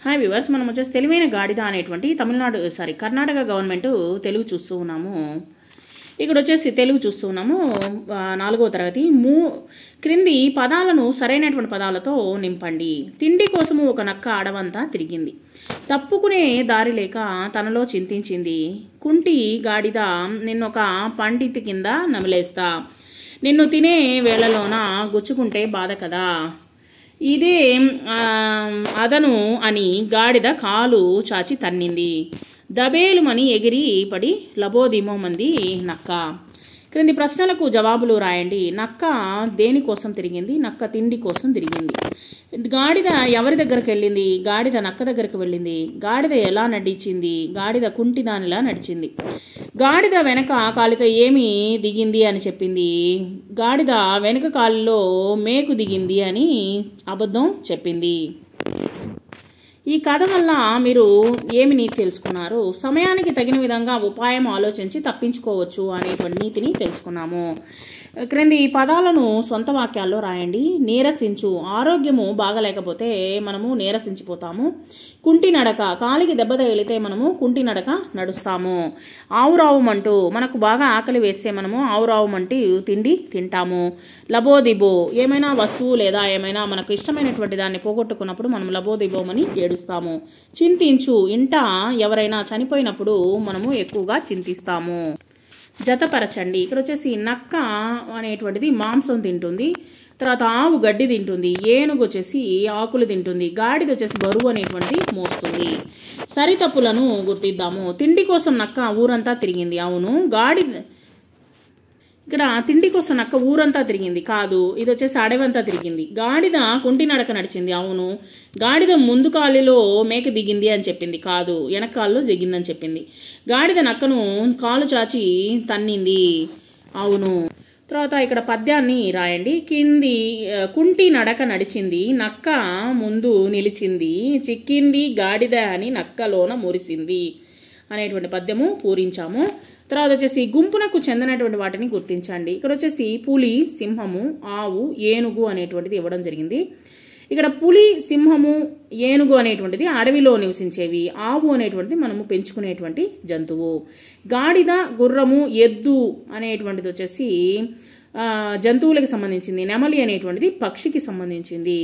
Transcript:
Hi viewers, మనం వచ్చేసి తెలివైన గాడిద అనేటువంటి కర్ణాటక గవర్నమెంట్ తెలుగు చూస్తూ ఉన్నాము. ఇక్కడ వచ్చేసి తెలుగు చూస్తూ ఉన్నాము. 4వ తరగతి. క్రింది పదాలను సరైనటువంటి పదాలతో నింపండి. తిండి కోసము ఒక నక్క అడవంతా తిరిగింది. తప్పుకునే దారి లేక తనలో చింతించింది. కుంటి గాడిద, నిన్నొక పండితి కింద నమిలేస్తా, నిన్ను తినే వేళలోన గుచ్చుకుంటే బాధ కదా, ఇదే అదను అని గాడిద కాలు చాచి తన్నింది. దబేలుమని ఎగిరి పడి లబోదిమోమంది నక్క. క్రింది ప్రశ్నలకు జవాబులు రాయండి. నక్క దేనికోసం తిరిగింది? నక్క తిండి కోసం తిరిగింది. గాడిద ఎవరి దగ్గరికి వెళ్ళింది? గాడిద నక్క దగ్గరికి వెళ్ళింది. గాడిద ఎలా నడిచింది? గాడిద కుంటిదానిలా నడిచింది. గాడిద వెనక కాలితో ఏమి దిగింది అని చెప్పింది. గాడిద వెనుక కాలిలో మేకు దిగింది అని అబద్ధం చెప్పింది. ఈ కథ వల్ల మీరు ఏమి నీతి తెలుసుకున్నారు? సమయానికి తగిన విధంగా ఉపాయం ఆలోచించి తప్పించుకోవచ్చు అనేటువంటి నీతిని తెలుసుకున్నాము. క్రింది పదాలను సొంత వాక్యాల్లో రాయండి. నీరసించు, ఆరోగ్యము బాగలేకపోతే మనము నీరసించిపోతాము. కుంటి నడక, కాలికి దెబ్బ తగిలితే మనము కుంటి నడక నడుస్తాము. ఆవురావుమంటూ, మనకు బాగా ఆకలి వేస్తే మనము ఆవురావుమంటూ తిండి తింటాము. లబోదిబో, ఏమైనా వస్తువు లేదా ఏమైనా మనకు ఇష్టమైనటువంటి దాన్ని పోగొట్టుకున్నప్పుడు మనం లబోదిబోమని ఏడుస్తాము. చింతించు, ఇంట ఎవరైనా చనిపోయినప్పుడు మనము ఎక్కువగా చింతిస్తాము. జతపరచండి. ఇక్కడ వచ్చేసి నక్క అనేటువంటిది మాంసం తింటుంది, తర్వాత ఆవు గడ్డి తింటుంది, ఏనుగు వచ్చేసి ఆకులు తింటుంది, గాడిద వచ్చేసి బరువు అనేటువంటిది మోస్తుంది. సరితప్పులను గుర్తిద్దాము. తిండి కోసం నక్క ఊరంతా తిరిగింది. అవును. ఇక్కడ తిండి కోసం నక్క ఊరంతా తిరిగింది కాదు, ఇది వచ్చేసి అడవంతా తిరిగింది. గాడిద కుంటి నడక నడిచింది. అవును. గాడిద ముందు కాలులో మేక దిగింది అని చెప్పింది కాదు, వెనక కాల్లో దిగిందని చెప్పింది. గాడిద నక్కను కాలు చాచి తన్నింది. అవును. తర్వాత ఇక్కడ పద్యాన్ని రాయండి. కుంటి నడక నడిచింది, నక్క ముందు నిలిచింది, చిక్కింది గాడిద అని నక్కలోన మురిసింది అనేటువంటి పద్యము పూరించాము. తర్వాత వచ్చేసి గుంపునకు చెందినటువంటి వాటిని గుర్తించండి. ఇక్కడ వచ్చేసి పులి, సింహము, ఆవు, ఏనుగు అనేటువంటిది ఇవ్వడం జరిగింది. ఇక్కడ పులి, సింహము, ఏనుగు అనేటువంటిది అడవిలో నివసించేవి. ఆవు అనేటువంటిది మనము పెంచుకునేటువంటి జంతువు. గాడిద, గుర్రము, ఎద్దు అనేటువంటిది వచ్చేసి జంతువులకు సంబంధించింది. నెమలి అనేటువంటిది పక్షికి సంబంధించింది.